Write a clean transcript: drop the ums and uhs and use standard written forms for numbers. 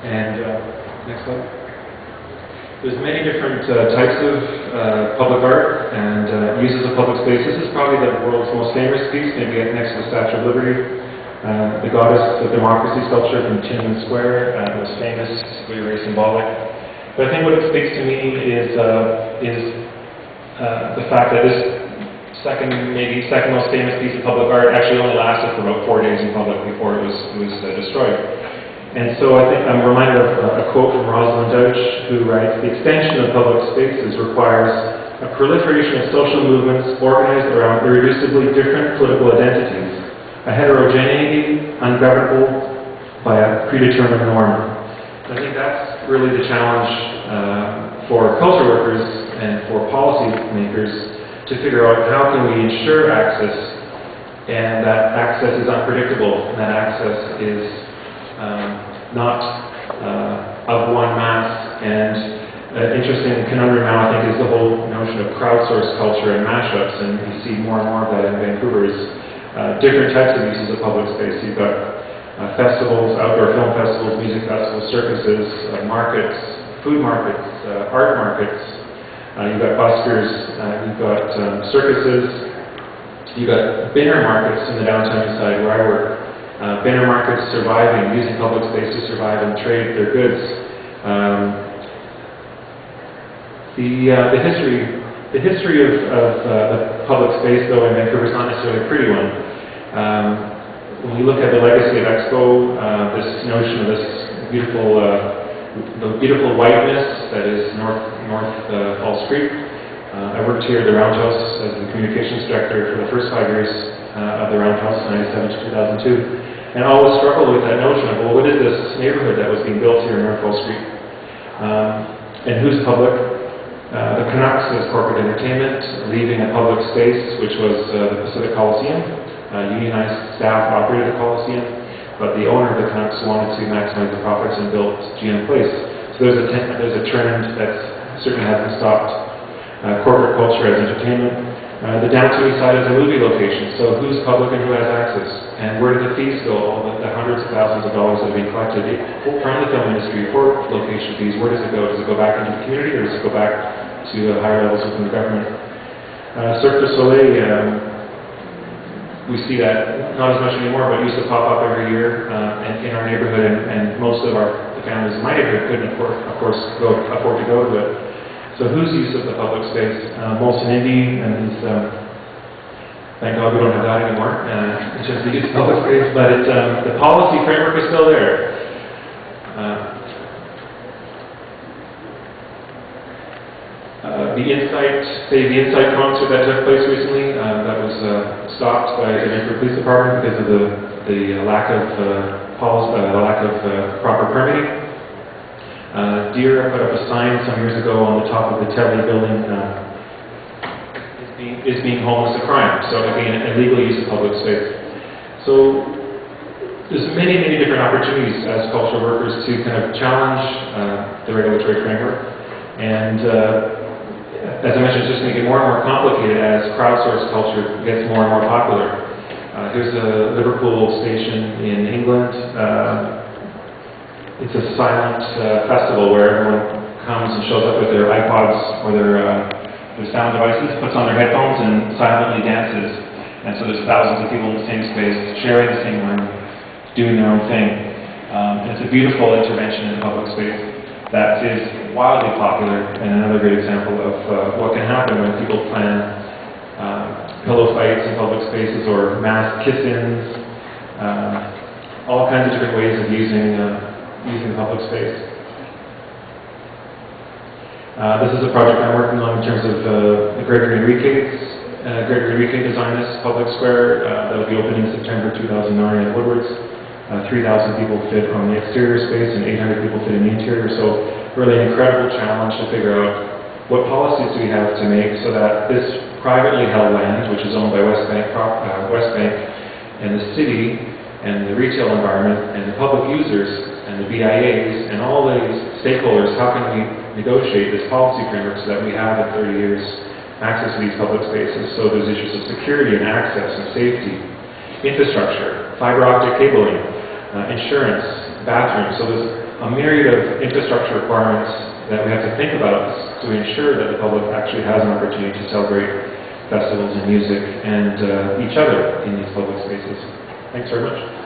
And next slide. There's many different types of public art and uses of public space. This is probably the world's most famous piece, maybe next to the Statue of Liberty. The Goddess of Democracy sculpture from Tiananmen Square was famous, very symbolic. But I think what it speaks to me is the fact that this maybe second most famous piece of public art actually only lasted for about 4 days in public before it was destroyed. And so I think I'm reminded of a quote from Rosalind Deutsch, who writes, "The extension of public spaces requires a proliferation of social movements organized around irreducibly different political identities, a heterogeneity ungovernable by a predetermined norm." I think that's really the challenge for culture workers and for policy makers to figure out how can we ensure access, and that access is unpredictable, and that access is not of one mass. And interesting conundrum now, I think, is the whole notion of crowdsourced culture and mashups, and you see more and more of that in Vancouver. Different types of uses of public space. You've got festivals, outdoor film festivals, music festivals, circuses, markets, food markets, art markets. You've got buskers, you've got circuses, you've got binner markets in the downtown east side where I work. Binner markets surviving, using public space to survive and trade their goods. The history of the public space, though, in Vancouver is not necessarily a pretty one. When you look at the legacy of Expo, this notion of this beautiful whiteness that is North Falls Creek. I worked here at the Roundhouse as the communications director for the first 5 years of the Roundhouse, 97 to 2002. And I always struggled with that notion of, well, what is this neighborhood that was being built here in North Falls Creek? And who's public? The Canucks as corporate entertainment, leaving a public space, which was the Pacific Coliseum. Unionized staff operated the Coliseum, but the owner of the Canucks wanted to maximize the profits and built GM Place. So there's a trend that certainly hasn't stopped. Corporate culture as entertainment. The downtown east side is a movie location, so who's public and who has access? And where do the fees go? All the hundreds of thousands of dollars that have been collected from the film industry for location fees, where does it go? Does it go back into the community, or does it go back to higher levels within the government? Cirque du Soleil, we see that not as much anymore, but used to pop up every year in our neighborhood, and most of the families in my neighborhood couldn't, of course, afford to go to it. So whose use of the public space? Oostindie and his, thank God we don't have that anymore, in terms of the use of public space, but the policy framework is still there. The Insight concert that took place recently, that was stopped by the Vancouver Police Department because of the lack of proper permitting. Deer put up a sign some years ago on the top of the Telly building, is being homeless a crime? So again, illegal use of public space. So there's many different opportunities as cultural workers to kind of challenge the regulatory framework. And as I mentioned, it's just going to get more and more complicated as crowdsourced culture gets more and more popular. Here's a Liverpool station in England. It's a silent festival where everyone comes and shows up with their iPods or their sound devices, puts on their headphones and silently dances. And so there's thousands of people in the same space, sharing the same room, doing their own thing. And it's a beautiful intervention in the public space that is wildly popular, and another great example of what can happen when people plan pillow fights in public spaces or mass kiss-ins, all kinds of different ways of using public space. This is a project I'm working on in terms of Gregory Enriquez. Gregory Enriquez designed this public square that will be opening in September 2009 at Woodward's. 3,000 people fit on the exterior space and 800 people fit in the interior. So really an incredible challenge to figure out what policies do we have to make so that this privately held land, which is owned by West Bank and the city and the retail environment and the public users and the BIAs and all these stakeholders, how can we negotiate this policy framework so that we have in 30 years access to these public spaces? So there's issues of security and access and safety, infrastructure, fiber optic cabling, insurance, bathrooms. So there's a myriad of infrastructure requirements that we have to think about to ensure that the public actually has an opportunity to celebrate festivals and music and each other in these public spaces. Thanks very much.